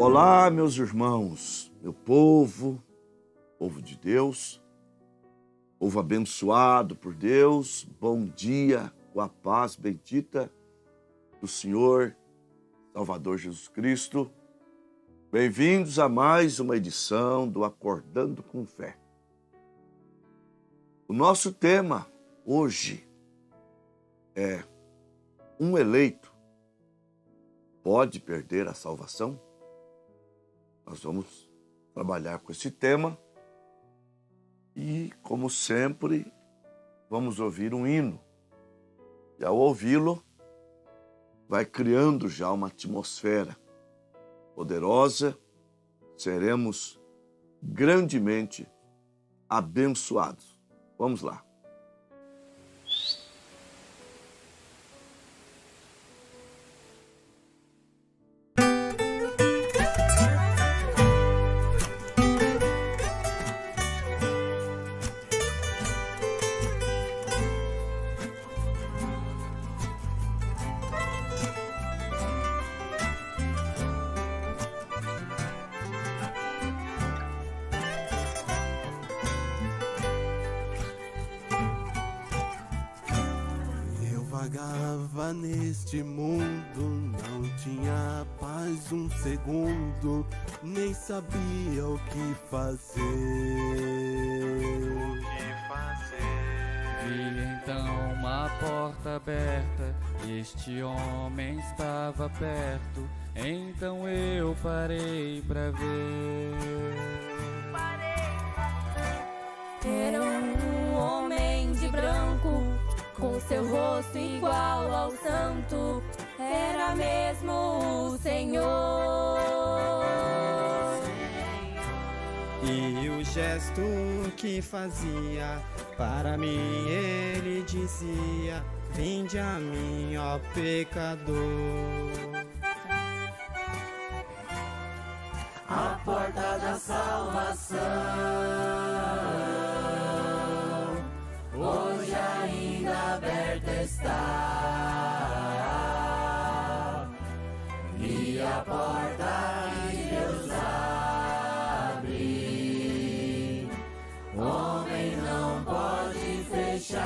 Olá, meus irmãos, meu povo, povo de Deus, povo abençoado por Deus, bom dia, com a paz bendita do Senhor, Salvador Jesus Cristo. Bem-vindos a mais uma edição do Acordando com Fé. O nosso tema hoje é: um eleito pode perder a salvação? Nós vamos trabalhar com esse tema e, como sempre, vamos ouvir um hino. E ao ouvi-lo, vai criando já uma atmosfera poderosa, seremos grandemente abençoados. Vamos lá. Vagava neste mundo, não tinha paz um segundo, nem sabia o que fazer. Vi então uma porta aberta, este homem estava perto, então eu parei pra ver. Era um homem de branco, com seu rosto igual ao santo, era mesmo o Senhor. E o gesto que fazia, para mim ele dizia: vinde a mim, ó pecador. A porta da salvação hoje ainda aberta está, e a porta que Deus abre, homem não pode fechar.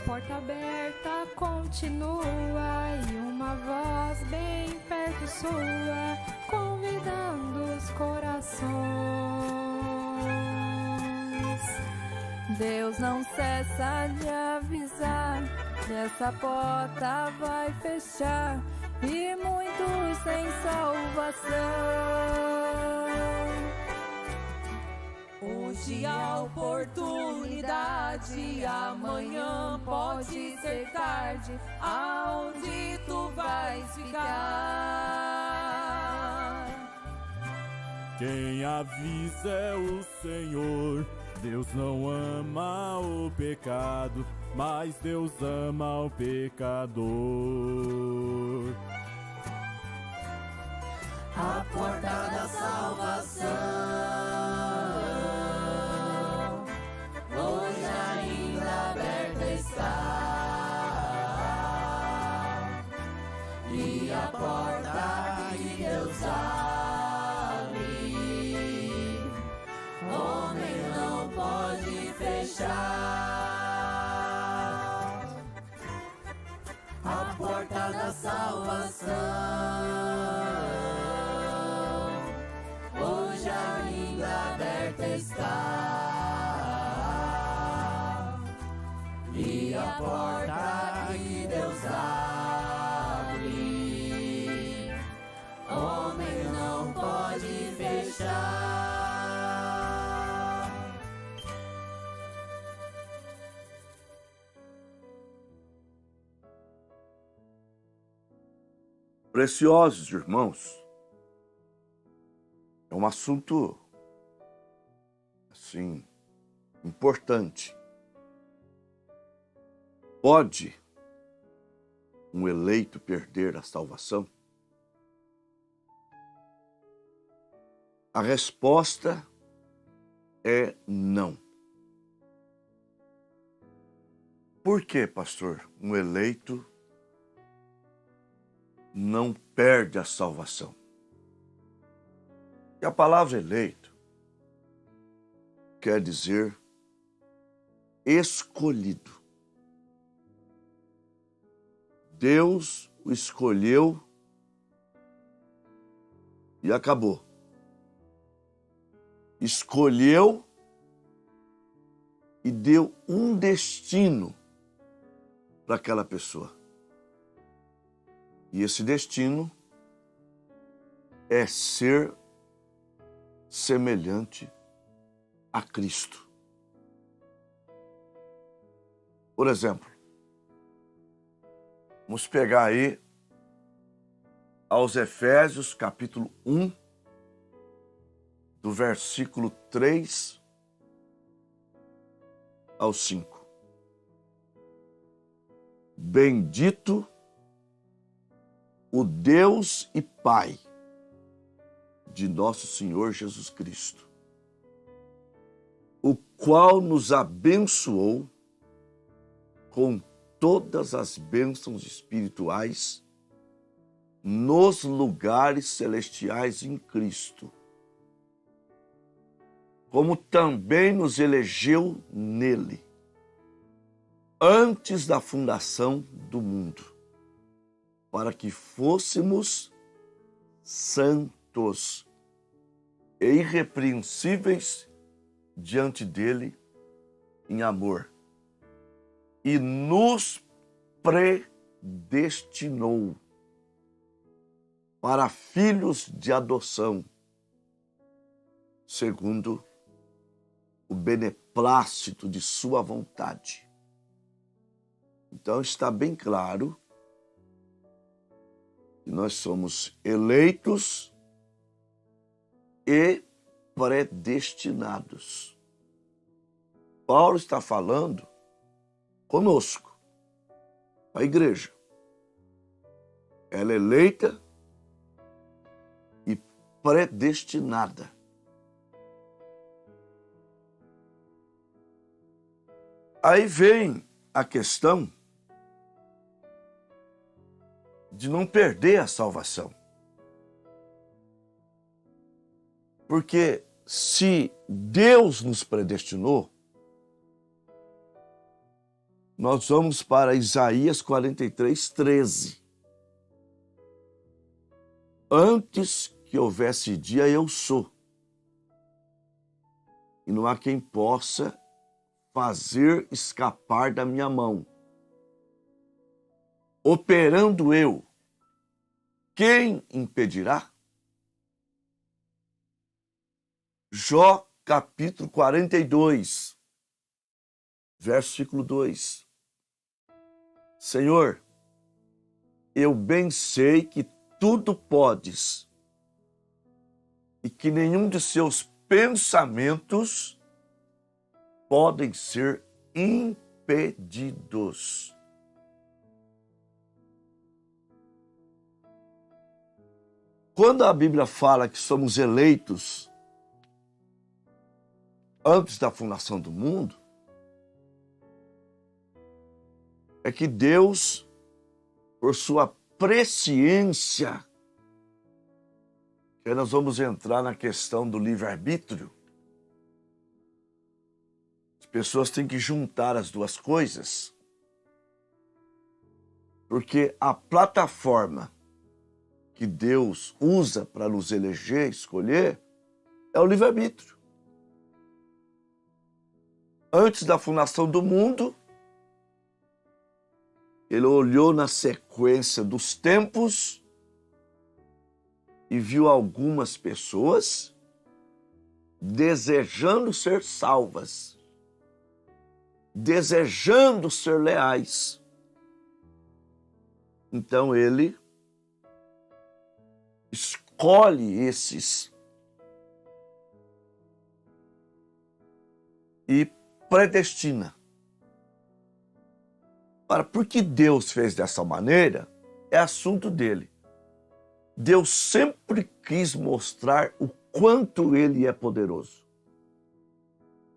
Porta aberta continua e uma voz bem perto sua, convidando os corações. Deus não cessa de avisar que essa porta vai fechar e muitos sem salvação. Hoje a oportunidade, amanhã pode ser tarde. Aonde tu vais ficar? Quem avisa é o Senhor. Deus não ama o pecado, mas Deus ama o pecador. A porta da salvação hoje ainda aberta está, e a porta que Deus abre, homem não pode fechar. A porta da salvação hoje ainda aberta está, e a porta que Deus abre, homem não pode fechar. Preciosos irmãos, é um assunto, assim, importante. Pode um eleito perder a salvação? A resposta é não. Por que, pastor, um eleito não perde a salvação. E a palavra eleito quer dizer escolhido. Deus o escolheu e acabou. Escolheu e deu um destino para aquela pessoa. E esse destino é ser semelhante a Cristo. Por exemplo, vamos pegar aí aos Efésios, capítulo 1, do versículo 3 ao 5. Bendito o Deus e Pai de nosso Senhor Jesus Cristo, o qual nos abençoou com todas as bênçãos espirituais nos lugares celestiais em Cristo, como também nos elegeu nele, antes da fundação do mundo, para que fôssemos santos e irrepreensíveis diante dele em amor, e nos predestinou para filhos de adoção, segundo o beneplácito de sua vontade. Então está bem claro que nós somos eleitos e predestinados. Paulo está falando conosco, a igreja. Ela é eleita e predestinada. Aí vem a questão de não perder a salvação. Porque se Deus nos predestinou, nós vamos para Isaías 43, 13. Antes que houvesse dia, eu sou. E não há quem possa fazer escapar da minha mão. Operando eu, quem impedirá? Jó capítulo 42, versículo 2. Senhor, eu bem sei que tudo podes e que nenhum de seus pensamentos podem ser impedidos. Quando a Bíblia fala que somos eleitos antes da fundação do mundo, é que Deus, por sua presciência, que nós vamos entrar na questão do livre-arbítrio, as pessoas têm que juntar as duas coisas, porque a plataforma que Deus usa para nos eleger, escolher, é o livre-arbítrio. Antes da fundação do mundo, ele olhou na sequência dos tempos e viu algumas pessoas desejando ser salvas, desejando ser leais. Então ele escolhe esses e predestina. Ora, por que Deus fez dessa maneira, é assunto dele. Deus sempre quis mostrar o quanto ele é poderoso,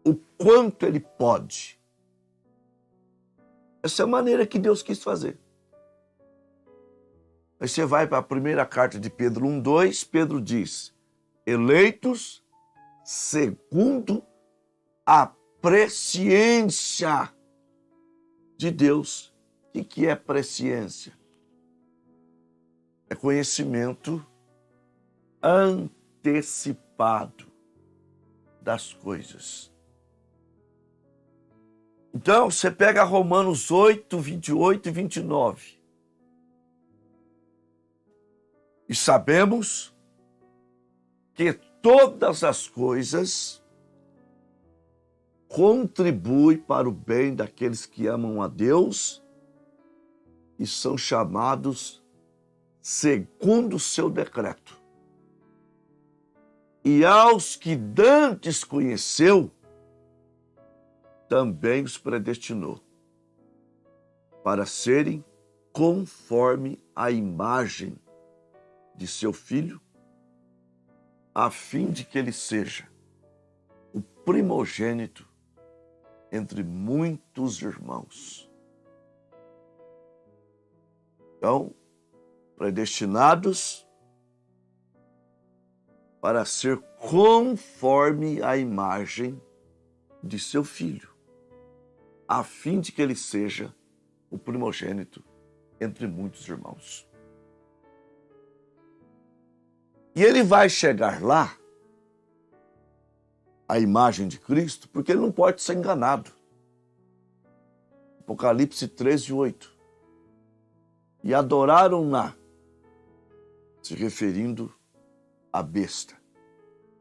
o quanto ele pode. Essa é a maneira que Deus quis fazer. Aí você vai para a primeira carta de Pedro 1:2, Pedro diz: eleitos segundo a presciência de Deus. O que é presciência? É conhecimento antecipado das coisas. Então, você pega Romanos 8, 28 e 29. E sabemos que todas as coisas contribuem para o bem daqueles que amam a Deus e são chamados segundo o seu decreto. E aos que dantes conheceu, também os predestinou para serem conforme a imagem de seu Filho, a fim de que ele seja o primogênito entre muitos irmãos. Então, predestinados para ser conforme a imagem de seu Filho, a fim de que ele seja o primogênito entre muitos irmãos. E ele vai chegar lá, a imagem de Cristo, porque ele não pode ser enganado. Apocalipse 13:8. E adoraram-na, se referindo à besta.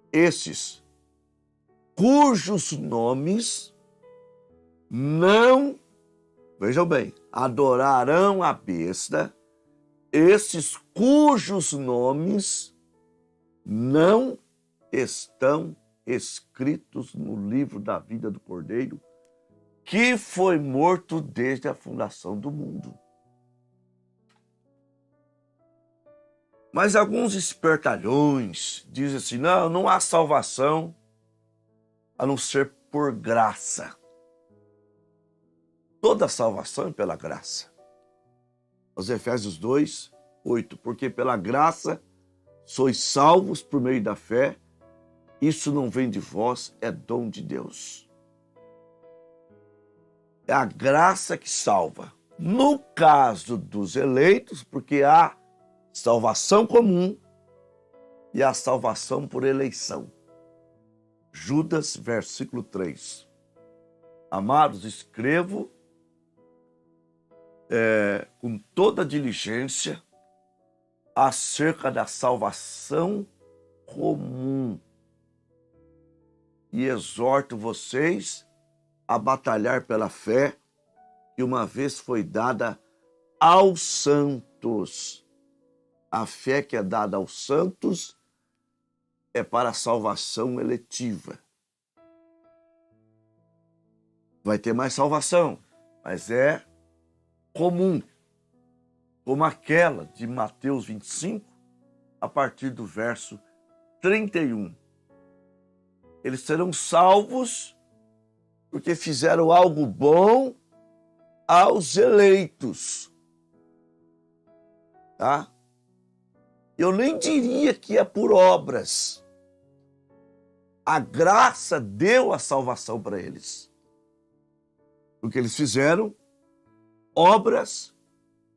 Esses cujos nomes não, vejam bem, adorarão a besta, esses cujos nomes não estão escritos no livro da vida do Cordeiro, que foi morto desde a fundação do mundo. Mas alguns espertalhões dizem assim, não há salvação a não ser por graça. Toda salvação é pela graça. Os Efésios 2:8, porque pela graça sois salvos por meio da fé, isso não vem de vós, é dom de Deus. É a graça que salva. No caso dos eleitos, porque há salvação comum e a salvação por eleição. Judas, versículo 3. Amados, escrevo com toda diligência acerca da salvação comum e exorto vocês a batalhar pela fé que uma vez foi dada aos santos. A fé que é dada aos santos é para a salvação eletiva. Vai ter mais salvação, mas é comum, como aquela de Mateus 25, a partir do verso 31. Eles serão salvos porque fizeram algo bom aos eleitos. Tá? Eu nem diria que é por obras. A graça deu a salvação para eles. Porque eles fizeram obras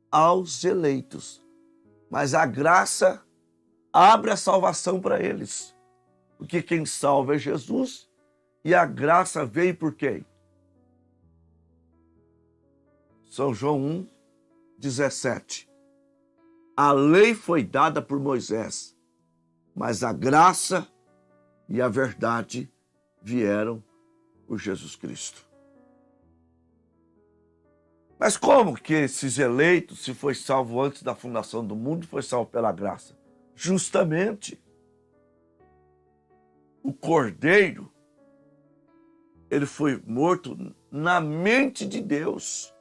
aos eleitos. Mas a graça abre a salvação para eles. Porque quem salva é Jesus e a graça veio por quem? São João 1:17. A lei foi dada por Moisés, mas a graça e a verdade vieram por Jesus Cristo. Mas como que esses eleitos, se foi salvo antes da fundação do mundo, foi salvo pela graça? Justamente, o Cordeiro, ele foi morto na mente de Deus,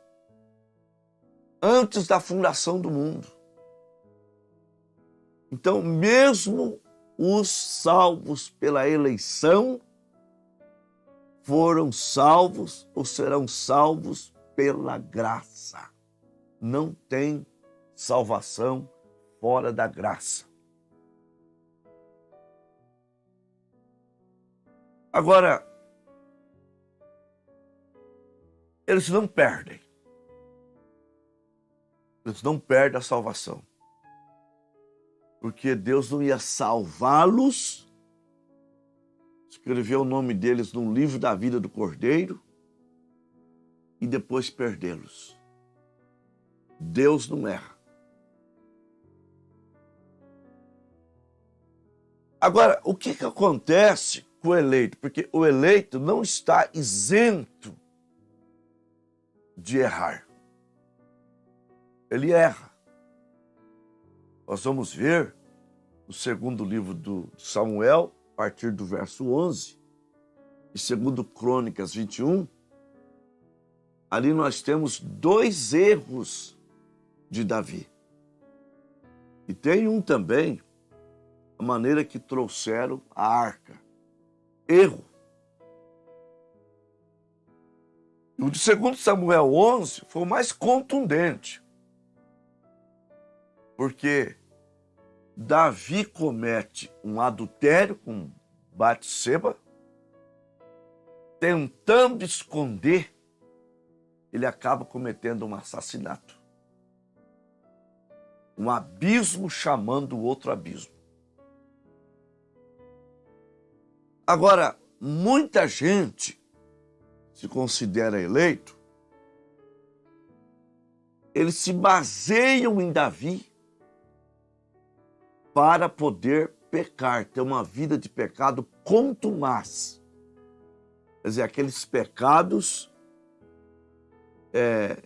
antes da fundação do mundo. Então, mesmo os salvos pela eleição foram salvos ou serão salvos pela graça. Não tem salvação fora da graça. Agora, eles não perdem. Eles não perdem a salvação. Porque Deus não ia salvá-los, escreveu o nome deles no livro da vida do Cordeiro e depois perdê-los. Deus não erra. Agora, o que acontece com o eleito? Porque o eleito não está isento de errar. Ele erra. Nós vamos ver no segundo livro do Samuel, a partir do verso 11, e segundo Crônicas 21, ali nós temos 2 erros de Davi. E tem um também, a maneira que trouxeram a arca. Erro. O de 2 Samuel 11 foi o mais contundente. Porque Davi comete um adultério com Batseba, tentando esconder, ele acaba cometendo um assassinato. Um abismo chamando o outro abismo. Agora, muita gente se considera eleito, eles se baseiam em Davi para poder pecar, ter uma vida de pecado contumaz. Quer dizer, aqueles pecados,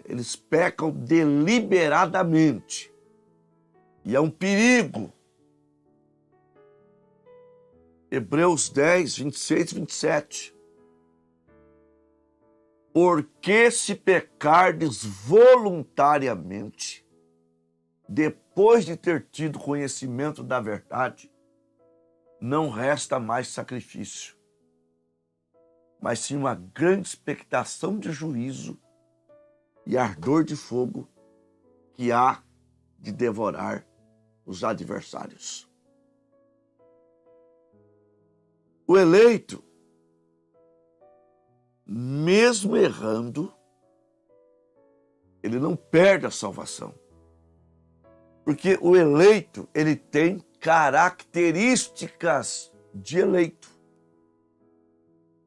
eles pecam deliberadamente. E é um perigo. Hebreus 10, 26 e 27. Porque se pecardes voluntariamente, depois de ter tido conhecimento da verdade, não resta mais sacrifício, mas sim uma grande expectação de juízo e ardor de fogo que há de devorar os adversários. O eleito, mesmo errando, ele não perde a salvação. Porque o eleito, ele tem características de eleito.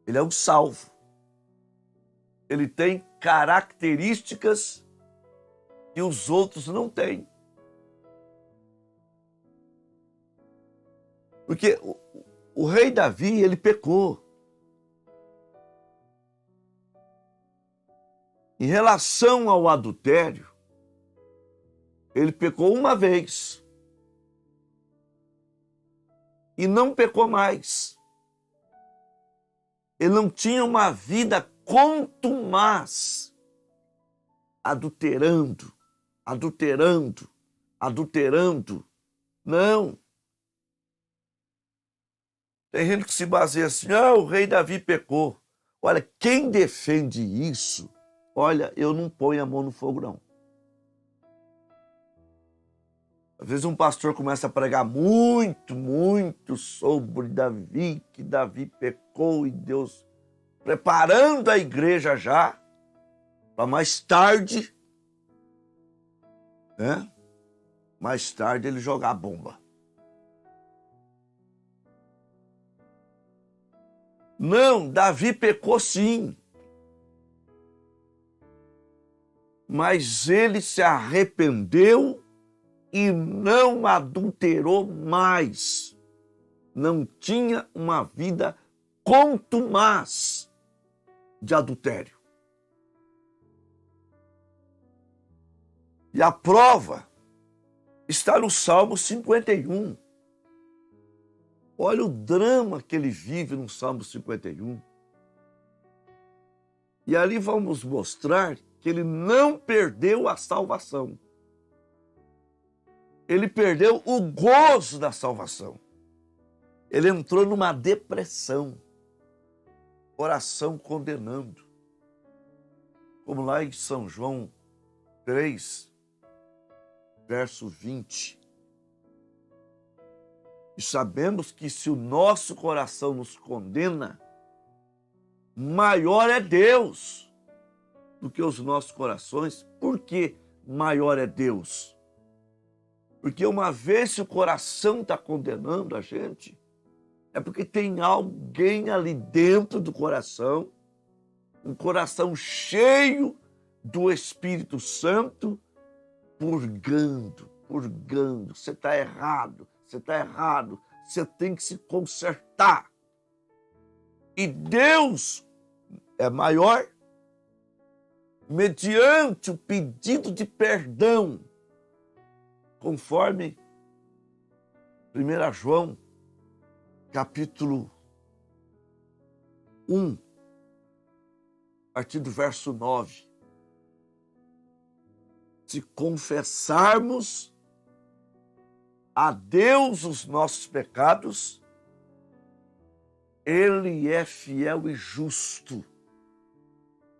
Ele é um salvo. Ele tem características que os outros não têm. Porque o rei Davi, ele pecou. Em relação ao adultério, ele pecou uma vez e não pecou mais. Ele não tinha uma vida contumaz, adulterando. Não. Tem gente que se baseia assim, o rei Davi pecou. Olha, quem defende isso, olha, eu não ponho a mão no fogo, não. Às vezes um pastor começa a pregar muito sobre Davi, que Davi pecou e Deus preparando a igreja já para mais tarde, mais tarde ele jogar a bomba. Não, Davi pecou sim. Mas ele se arrependeu e não adulterou mais. Não tinha uma vida contumaz de adultério. E a prova está no Salmo 51. Olha o drama que ele vive no Salmo 51. E ali vamos mostrar que ele não perdeu a salvação. Ele perdeu o gozo da salvação. Ele entrou numa depressão, coração condenando. Como lá em São João 3, verso 20. E sabemos que se o nosso coração nos condena, maior é Deus do que os nossos corações. Por que maior é Deus? Porque uma vez que o coração está condenando a gente, é porque tem alguém ali dentro do coração, um coração cheio do Espírito Santo, purgando. Você está errado, você tem que se consertar. E Deus é maior mediante o pedido de perdão, conforme 1 João, capítulo 1, a partir do verso 9. Se confessarmos a Deus os nossos pecados, Ele é fiel e justo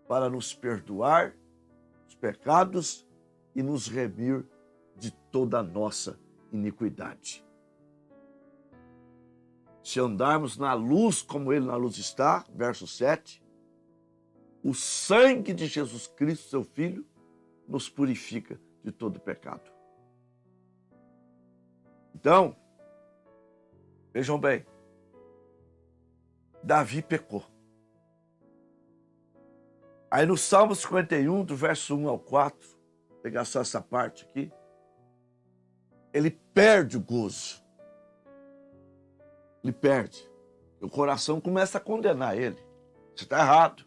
para nos perdoar os pecados e nos remir de toda a nossa iniquidade. Se andarmos na luz como Ele na luz está, verso 7, o sangue de Jesus Cristo, seu Filho, nos purifica de todo pecado. Então, vejam bem, Davi pecou. Aí no Salmo 51, do verso 1 ao 4, vou pegar só essa parte aqui, ele perde o gozo. Ele perde. O coração começa a condenar ele. Você está errado.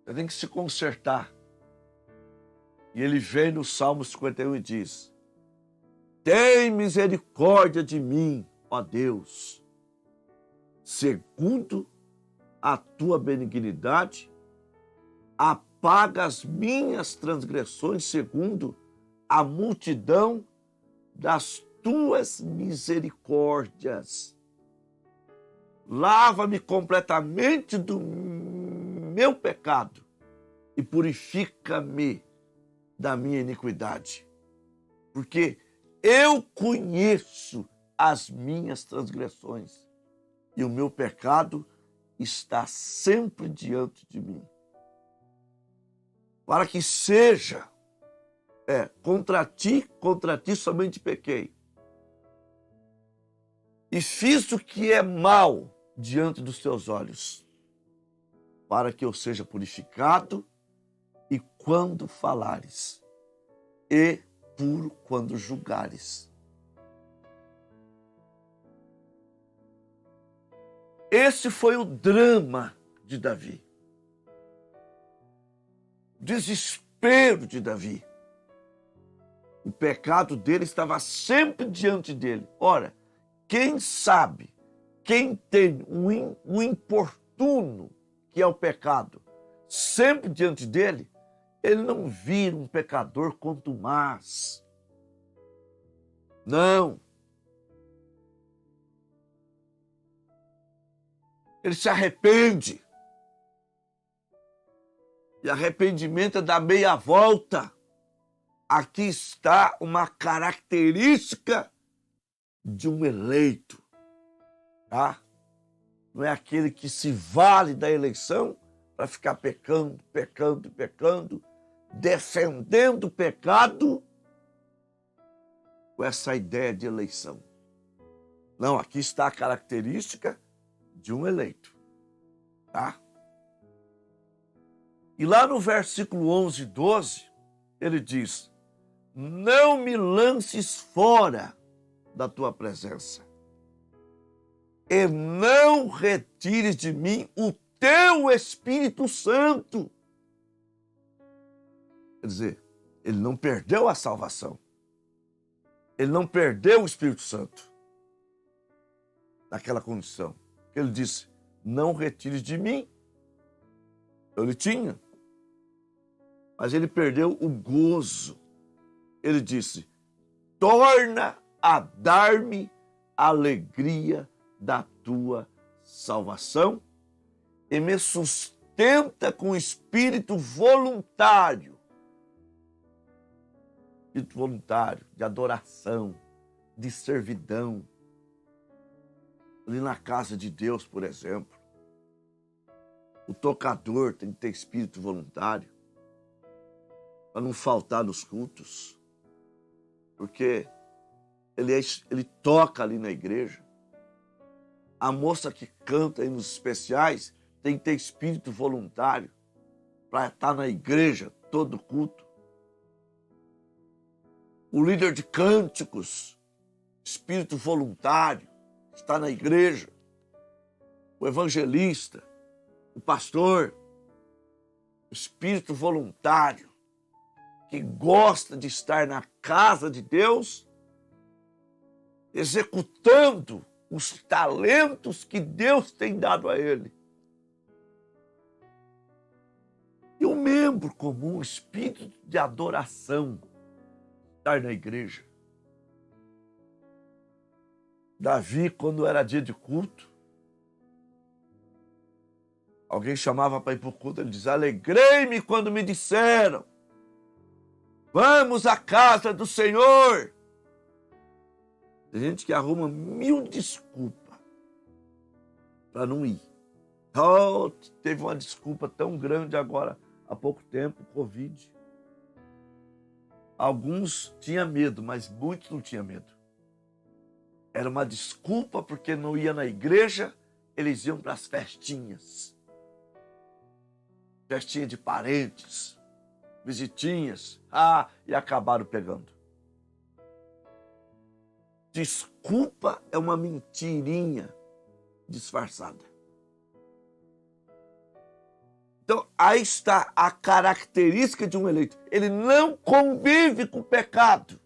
Você tem que se consertar. E ele vem no Salmo 51 e diz: tem misericórdia de mim, ó Deus, segundo a tua benignidade, apaga as minhas transgressões segundo a multidão das tuas misericórdias. Lava-me completamente do meu pecado e purifica-me da minha iniquidade. Porque eu conheço as minhas transgressões e o meu pecado está sempre diante de mim. Para que seja contra ti somente pequei. E fiz o que é mal diante dos teus olhos, para que eu seja purificado e quando falares, e puro quando julgares. Esse foi o drama de Davi. Desespero de Davi. O pecado dele estava sempre diante dele. Ora, quem sabe, quem tem um importuno, que é o pecado, sempre diante dele, ele não vira um pecador contumaz. Não. Ele se arrepende. E arrependimento é dar meia volta. Aqui está uma característica de um eleito. Tá? Não é aquele que se vale da eleição para ficar pecando, defendendo o pecado com essa ideia de eleição. Não, aqui está a característica de um eleito. Tá? E lá no versículo 11 e 12, ele diz: não me lances fora da tua presença, e não retires de mim o teu Espírito Santo. Quer dizer, ele não perdeu a salvação. Ele não perdeu o Espírito Santo naquela condição. Ele disse: não retires de mim. Ele tinha. Mas ele perdeu o gozo. Ele disse: torna a dar-me a alegria da tua salvação e me sustenta com espírito voluntário. Espírito voluntário, de adoração, de servidão. Ali na casa de Deus, por exemplo, o tocador tem que ter espírito voluntário para não faltar nos cultos, porque ele toca ali na igreja. A moça que canta aí nos especiais tem que ter espírito voluntário para estar na igreja todo culto. O líder de cânticos, espírito voluntário, está na igreja. O evangelista, o pastor, espírito voluntário, que gosta de estar na casa de Deus, executando os talentos que Deus tem dado a ele. E o membro comum, espírito de adoração, estar na igreja. Davi, quando era dia de culto, alguém chamava para ir para o culto, ele diz: alegrei-me quando me disseram, vamos à casa do Senhor. Tem gente que arruma 1000 desculpas para não ir. Oh, teve uma desculpa tão grande agora, há pouco tempo, Covid. Alguns tinham medo, mas muitos não tinham medo. Era uma desculpa porque não ia na igreja, eles iam para as festinhas. Festinha de parentes, visitinhas. E acabaram pegando. Desculpa é uma mentirinha disfarçada. Então, aí está a característica de um eleito. Ele não convive com o pecado.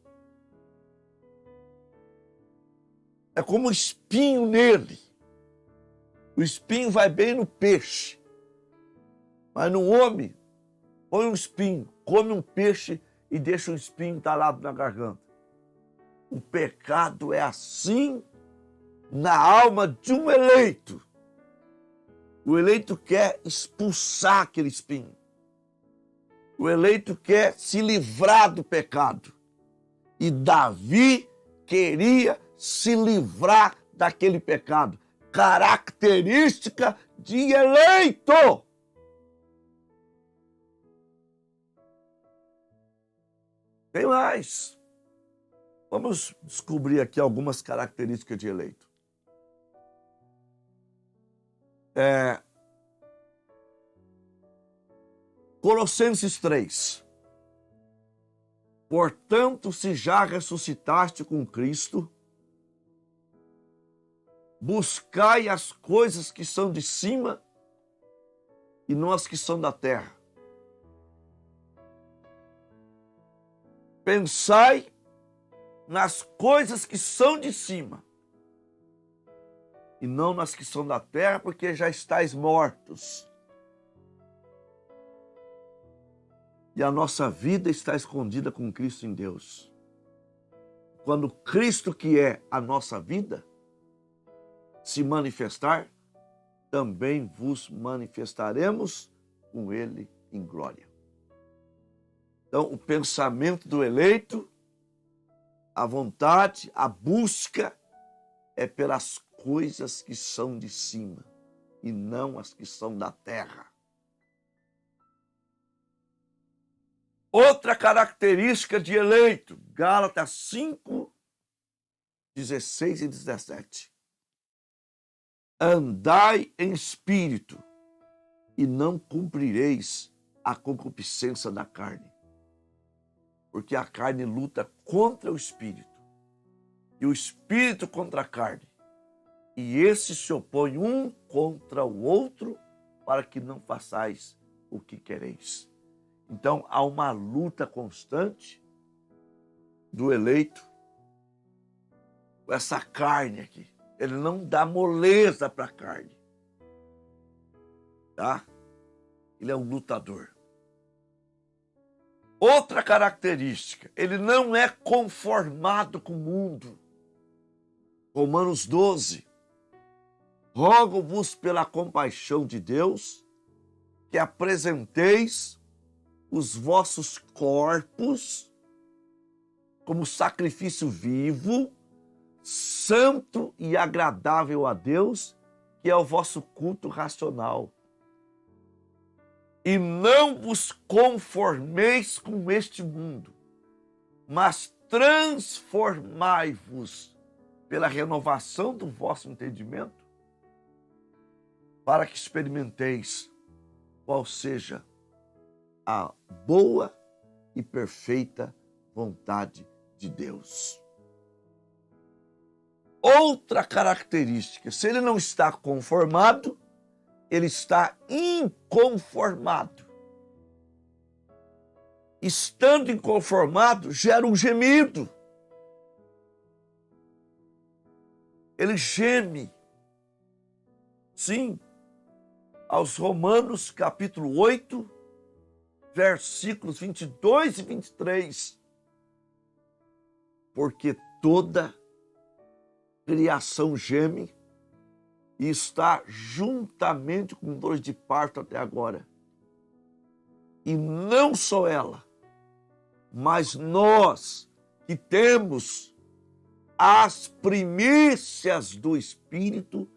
É como um espinho nele. O espinho vai bem no peixe. Mas no homem, põe um espinho, come um peixe e deixa um espinho entalado na garganta. O pecado é assim na alma de um eleito. O eleito quer expulsar aquele espinho. O eleito quer se livrar do pecado. E Davi queria se livrar daquele pecado. Característica de eleito. Tem mais. Vamos descobrir aqui algumas características de eleito. Colossenses 3. Portanto, se já ressuscitaste com Cristo, buscai as coisas que são de cima e não as que são da terra. Pensai nas coisas que são de cima e não nas que são da terra, porque já estáis mortos. E a nossa vida está escondida com Cristo em Deus. Quando Cristo, que é a nossa vida, se manifestar, também vos manifestaremos com Ele em glória. Então, o pensamento do eleito, a vontade, a busca é pelas coisas que são de cima e não as que são da terra. Outra característica de eleito, Gálatas 5, 16 e 17. Andai em espírito e não cumprireis a concupiscência da carne. Porque a carne luta contra o espírito e o espírito contra a carne. E esses se opõem um contra o outro para que não façais o que quereis. Então, há uma luta constante do eleito com essa carne aqui. Ele não dá moleza para a carne. Tá? Ele é um lutador. Outra característica, ele não é conformado com o mundo. Romanos 12. Rogo-vos pela compaixão de Deus que apresenteis os vossos corpos como sacrifício vivo, santo e agradável a Deus, que é o vosso culto racional. E não vos conformeis com este mundo, mas transformai-vos pela renovação do vosso entendimento, para que experimenteis qual seja a boa e perfeita vontade de Deus. Outra característica, se ele não está conformado, ele está inconformado. Estando inconformado, gera um gemido. Ele geme. Sim, aos Romanos, capítulo 8, versículos 22 e 23. Porque toda criação geme e está juntamente com dores de parto até agora. E não só ela, mas nós que temos as primícias do Espírito,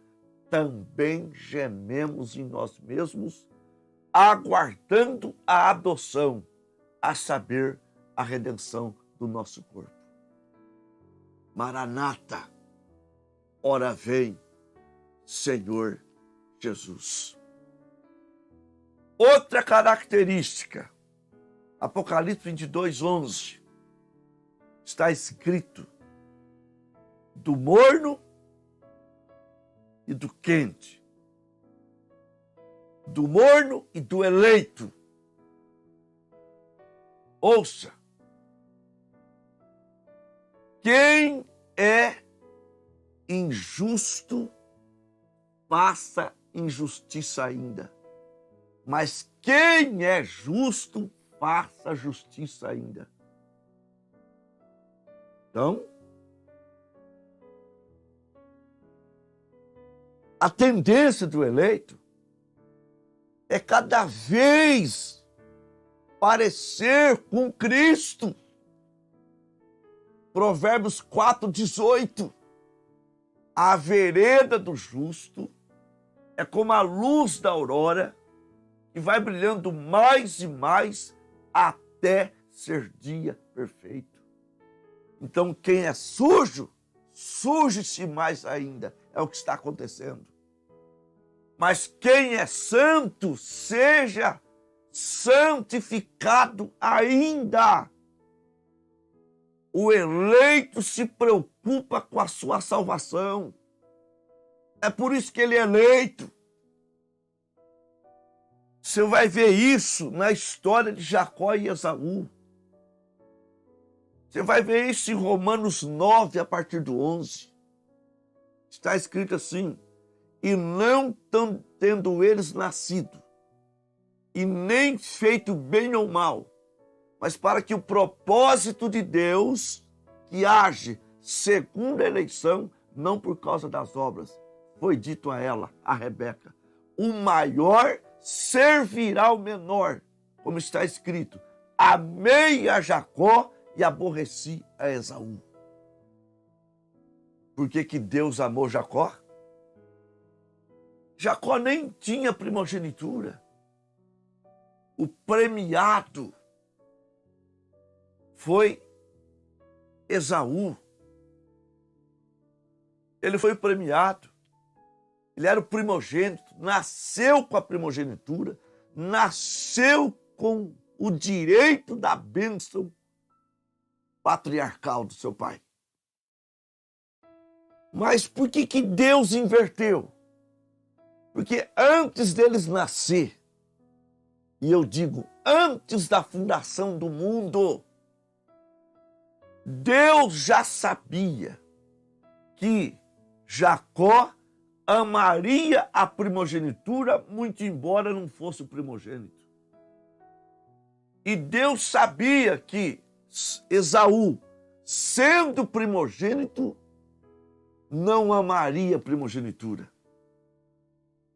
também gememos em nós mesmos, aguardando a adoção, a saber, a redenção do nosso corpo. Maranata, ora vem, Senhor Jesus. Outra característica, Apocalipse 22, 11, está escrito: do morno e do quente, do morno e do eleito. Ouça, quem é injusto faça injustiça ainda, mas quem é justo faça justiça ainda. Então, a tendência do eleito é cada vez parecer com Cristo. Provérbios 4:18. A vereda do justo é como a luz da aurora, que vai brilhando mais e mais até ser dia perfeito. Então, quem é sujo, suje-se mais ainda. É o que está acontecendo. Mas quem é santo, seja santificado ainda. O eleito se preocupa com a sua salvação. É por isso que ele é eleito. Você vai ver isso na história de Jacó e Esaú. Você vai ver isso em Romanos 9, a partir do 11. Está escrito assim: e não tendo eles nascido, e nem feito bem ou mal, mas para que o propósito de Deus, que age segundo a eleição, não por causa das obras, foi dito a ela, a Rebeca: o maior servirá ao menor, como está escrito: amei a Jacó e aborreci a Esaú. Por que Deus amou Jacó? Jacó nem tinha primogenitura. O premiado foi Esaú. Ele foi premiado. Ele era o primogênito, nasceu com a primogenitura, nasceu com o direito da bênção patriarcal do seu pai. Mas por que Deus inverteu? Porque antes deles nascer, e eu digo antes da fundação do mundo, Deus já sabia que Jacó amaria a primogenitura, muito embora não fosse o primogênito. E Deus sabia que Esaú, sendo primogênito, não amaria a primogenitura.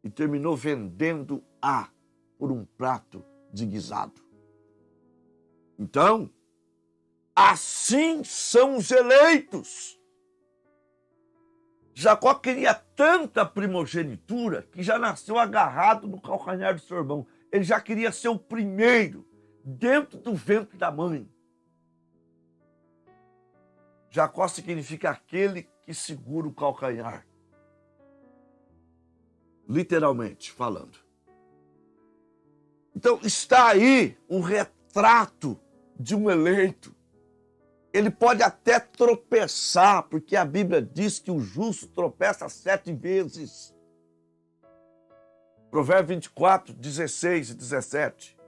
E terminou vendendo-a por um prato de guisado. Então, assim são os eleitos. Jacó queria tanta primogenitura que já nasceu agarrado no calcanhar do seu irmão. Ele já queria ser o primeiro dentro do ventre da mãe. Jacó significa aquele que segura o calcanhar. Literalmente falando. Então está aí o retrato de um eleito. Ele pode até tropeçar, porque a Bíblia diz que o justo tropeça 7 vezes. Provérbios 24, 16 e 17.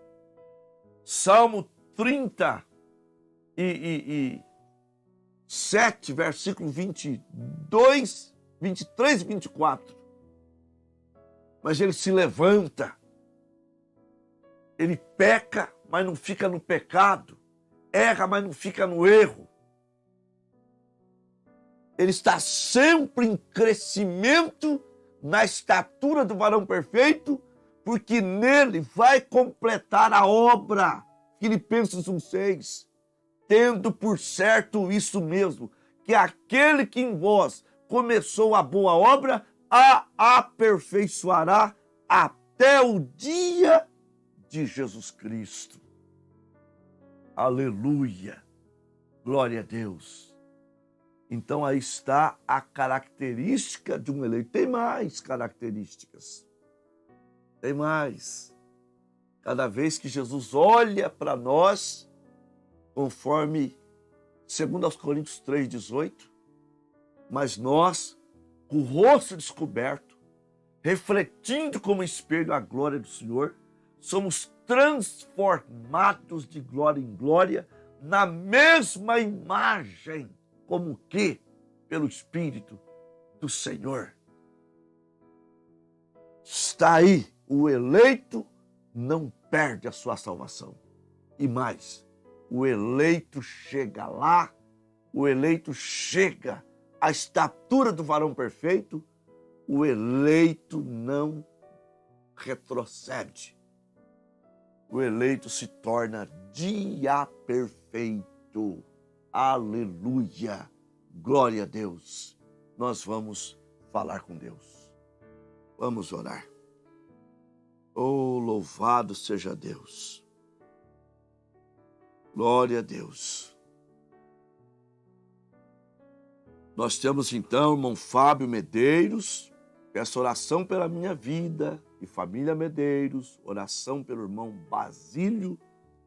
Salmo 37, versículo 22, 23 e 24. Mas ele se levanta. Ele peca, mas não fica no pecado. Erra, mas não fica no erro. Ele está sempre em crescimento na estatura do varão perfeito, porque nele vai completar a obra. Filipenses 1,6. Tendo por certo isso mesmo, que aquele que em vós começou a boa obra, a aperfeiçoará até o dia de Jesus Cristo. Aleluia! Glória a Deus! Então aí está a característica de um eleito. Tem mais características. Tem mais. Cada vez que Jesus olha para nós, conforme 2 Coríntios 3,18, mas nós, com o rosto descoberto, refletindo como espelho a glória do Senhor, somos transformados de glória em glória na mesma imagem, como que? Pelo Espírito do Senhor. Está aí, o eleito não perde a sua salvação. E mais, o eleito chega lá, o eleito chega à estatura do varão perfeito, o eleito não retrocede. O eleito se torna dia perfeito. Aleluia! Glória a Deus! Nós vamos falar com Deus. Vamos orar. Oh, louvado seja Deus! Glória a Deus! Nós temos então o irmão Fábio Medeiros. Peço oração pela minha vida e família Medeiros. Oração pelo irmão Basílio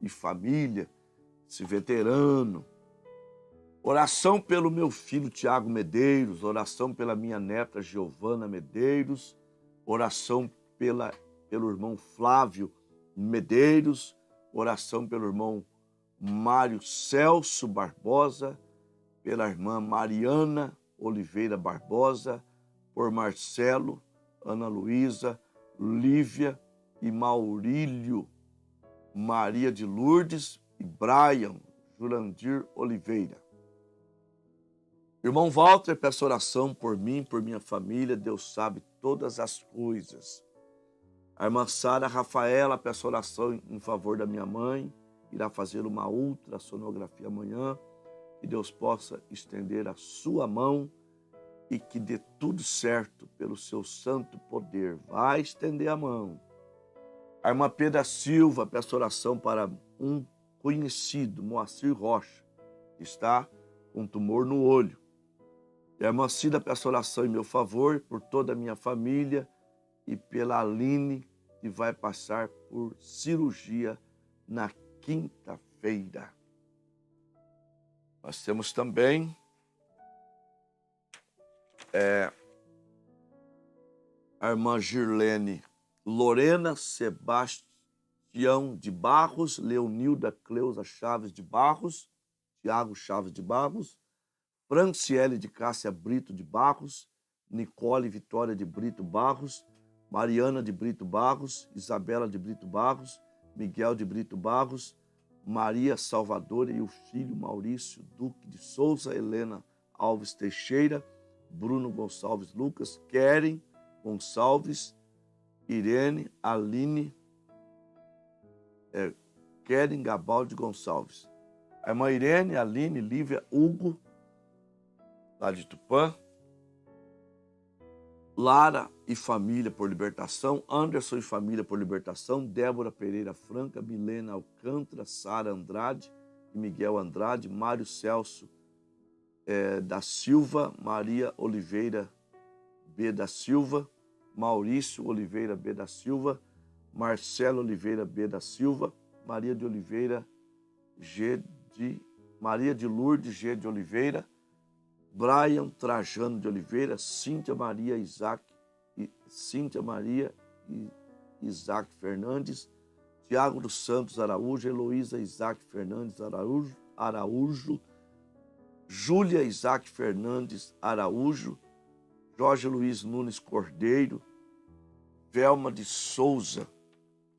e família, esse veterano. Oração pelo meu filho Tiago Medeiros. Oração pela minha neta Giovana Medeiros. Oração pelo irmão Flávio Medeiros. Oração pelo irmão Mário Celso Barbosa. Pela irmã Mariana Oliveira Barbosa. Por Marcelo, Ana Luísa, Lívia e Maurílio, Maria de Lourdes e Brian Jurandir Oliveira. Irmão Walter, peço oração por mim, por minha família, Deus sabe todas as coisas. A irmã Sara Rafaela, peço oração em favor da minha mãe, irá fazer uma ultrassonografia amanhã, que Deus possa estender a sua mão e que dê tudo certo pelo seu santo poder. Vai estender a mão. A irmã Pedra Silva, peço oração para um conhecido, Moacir Rocha, que está com tumor no olho. E a irmã Cida, peço oração em meu favor, por toda a minha família e pela Aline, que vai passar por cirurgia na quinta-feira. Nós temos também a irmã Girlene Lorena Sebastião de Barros, Leonilda Cleusa Chaves de Barros, Tiago Chaves de Barros, Franciele de Cássia Brito de Barros, Nicole Vitória de Brito Barros, Mariana de Brito Barros, Isabela de Brito Barros, Miguel de Brito Barros, Maria Salvadora e o filho Maurício Duque de Souza, Helena Alves Teixeira, Bruno Gonçalves Lucas, Keren Gonçalves, Irene, Aline, Keren Gabaldi Gonçalves. A irmã Irene, Aline, Lívia, Hugo, lá de Tupã. Lara e família por libertação, Anderson e família por libertação, Débora Pereira Franca, Milena Alcântara, Sara Andrade e Miguel Andrade, Mário Celso da Silva, Maria Oliveira B. da Silva, Maurício Oliveira B. da Silva, Marcelo Oliveira B. da Silva, Maria de Oliveira Maria de Lourdes G. de Oliveira, Brian Trajano de Oliveira, Cíntia Maria e Isaac Fernandes, Tiago dos Santos Araújo, Heloísa Isaac Fernandes Araújo, Júlia Isaac Fernandes Araújo, Jorge Luiz Nunes Cordeiro, Velma de Souza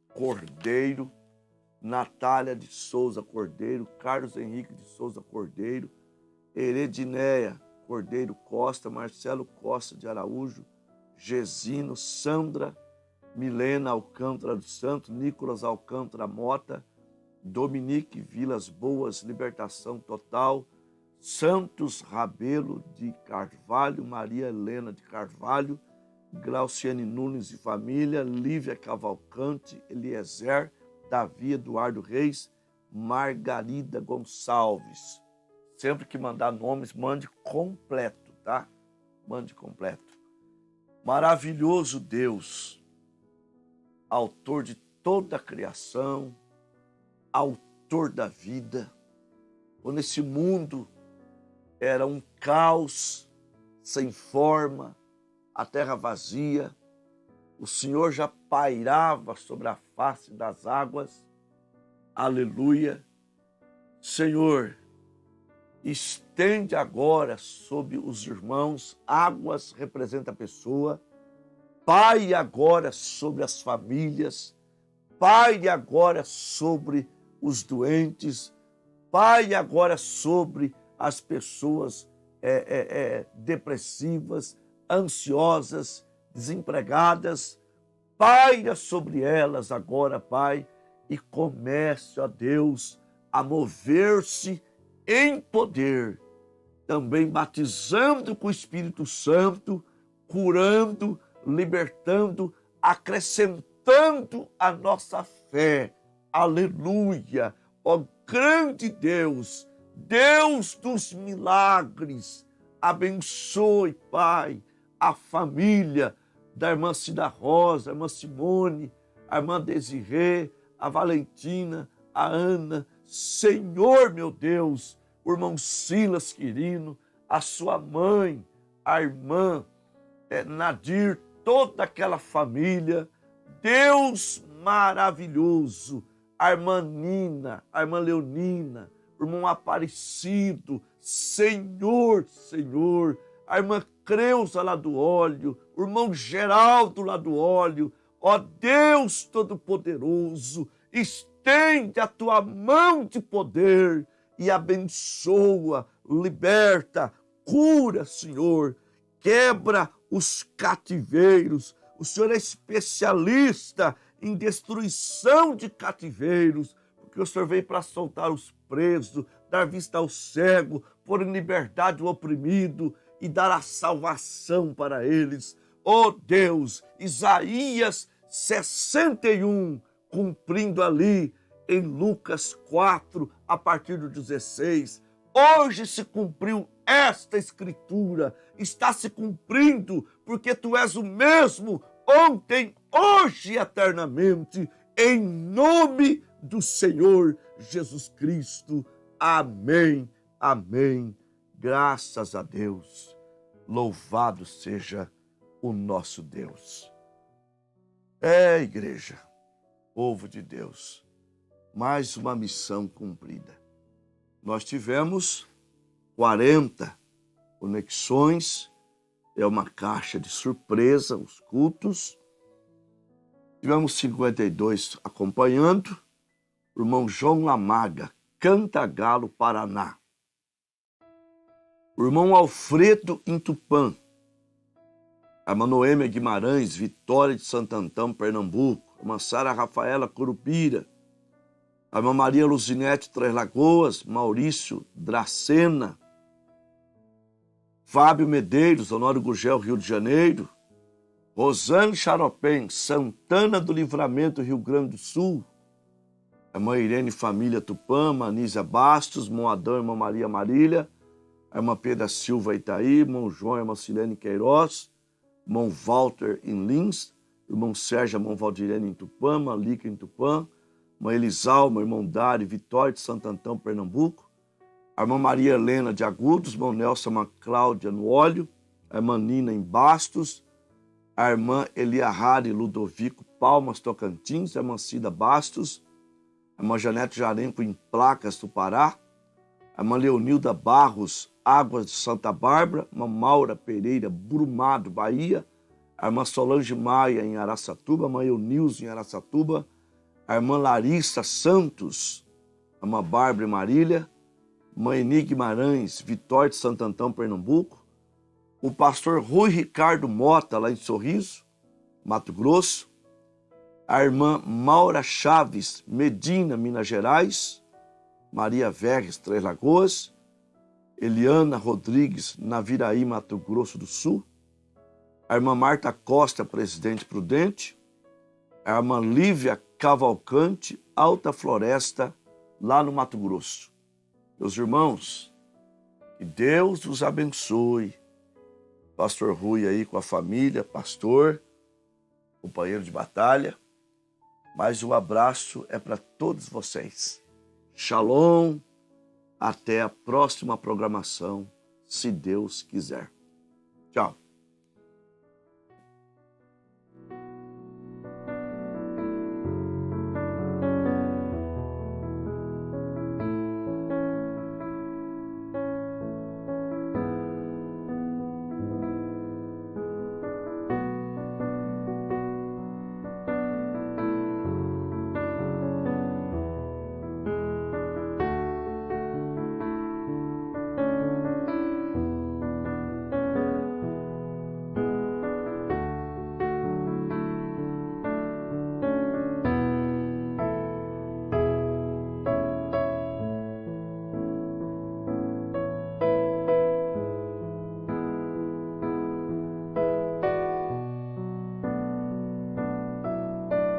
Cordeiro, Natália de Souza Cordeiro, Carlos Henrique de Souza Cordeiro, Heredinéia Cordeiro Costa, Marcelo Costa de Araújo, Gesino, Sandra, Milena Alcântara dos Santos, Nicolas Alcântara Mota, Dominique Vilas Boas, Libertação Total, Santos Rabelo de Carvalho, Maria Helena de Carvalho, Glauciane Nunes e família, Lívia Cavalcante, Eliezer, Davi Eduardo Reis, Margarida Gonçalves. Sempre que mandar nomes, mande completo, tá? Mande completo. Maravilhoso Deus, autor de toda a criação, autor da vida. Quando esse mundo era um caos, sem forma, a terra vazia, o Senhor já pairava sobre a face das águas. Aleluia. Senhor, estende agora sobre os irmãos, águas representa a pessoa, paire agora sobre as famílias, paire agora sobre os doentes, paire agora sobre as pessoas depressivas, ansiosas, desempregadas, paira sobre elas agora, Pai, e comece, ó Deus, a mover-se em poder, também batizando com o Espírito Santo, curando, libertando, acrescentando a nossa fé. Aleluia! Ó grande Deus, Deus dos milagres, abençoe, Pai, a família da irmã Cida Rosa, a irmã Simone, a irmã Desirê, a Valentina, a Ana. Senhor, meu Deus, o irmão Silas Quirino, a sua mãe, a irmã Nadir, toda aquela família. Deus maravilhoso, a irmã Nina, a irmã Leonina, o irmão Aparecido, Senhor, a irmã Creuza lá do óleo, o irmão Geraldo lá do óleo. Ó Deus Todo-Poderoso, estende a tua mão de poder e abençoa, liberta, cura, Senhor, quebra os cativeiros. O Senhor é especialista em destruição de cativeiros, porque o Senhor veio para soltar os presos, dar vista ao cego, pôr em liberdade o oprimido e dar a salvação para eles. Ó Deus, Isaías 61, cumprindo ali em Lucas 4, a partir do 16. Hoje se cumpriu esta escritura, está se cumprindo, porque tu és o mesmo ontem, hoje e eternamente, em nome do Senhor Jesus Cristo. Amém, amém. Graças a Deus. Louvado seja o nosso Deus. Igreja, povo de Deus, mais uma missão cumprida. Nós tivemos 40 conexões, é uma caixa de surpresa, os cultos. Tivemos 52 acompanhando, o irmão João Lamaga, Cantagalo, Paraná. O irmão Alfredo, em Tupã. A irmã Noêmia Guimarães, Vitória de Santo Antão, Pernambuco. A irmã Sara Rafaela, Curupira. A irmã Maria Luzinete, Três Lagoas. Maurício Dracena. Fábio Medeiros, Honório Gurgel, Rio de Janeiro. Rosane Charopem, Santana do Livramento, Rio Grande do Sul. A irmã Irene Família Tupã, Manísia Bastos, irmão Adão, irmã Maria Marília, a irmã Pedra Silva Itaí, irmão João, irmã Silene Queiroz, irmão Walter em Lins, irmão Sérgio, irmão Valdirene em Tupã, irmã Lica em Tupã, irmã Elisalma, irmão Dário, Vitória de Santo Antão, Pernambuco, a irmã Maria Helena de Agudos, irmão Nelson, irmã Cláudia no Óleo, a irmã Nina em Bastos, a irmã Eliahari Ludovico Palmas, Tocantins, a irmã Cida Bastos, a irmã Janete Jarenco em Placas do Pará, a irmã Leonilda Barros, Águas de Santa Bárbara, a irmã Maura Pereira, Brumado, Bahia, a irmã Solange Maia em Araçatuba, a irmã Eunilson em Araçatuba, a irmã Larissa Santos, a irmã Bárbara em Marília, a irmã Eni Guimarães, Vitória de Santo Antão, Pernambuco, o pastor Rui Ricardo Mota, lá em Sorriso, Mato Grosso, a irmã Maura Chaves, Medina, Minas Gerais, Maria Verres, Três Lagoas, Eliana Rodrigues, Naviraí, Mato Grosso do Sul, a irmã Marta Costa, Presidente Prudente, a irmã Lívia Cavalcante, Alta Floresta, lá no Mato Grosso. Meus irmãos, que Deus vos abençoe. Pastor Rui aí com a família, pastor, companheiro de batalha. Mas o abraço é para todos vocês. Shalom, até a próxima programação, se Deus quiser. Tchau.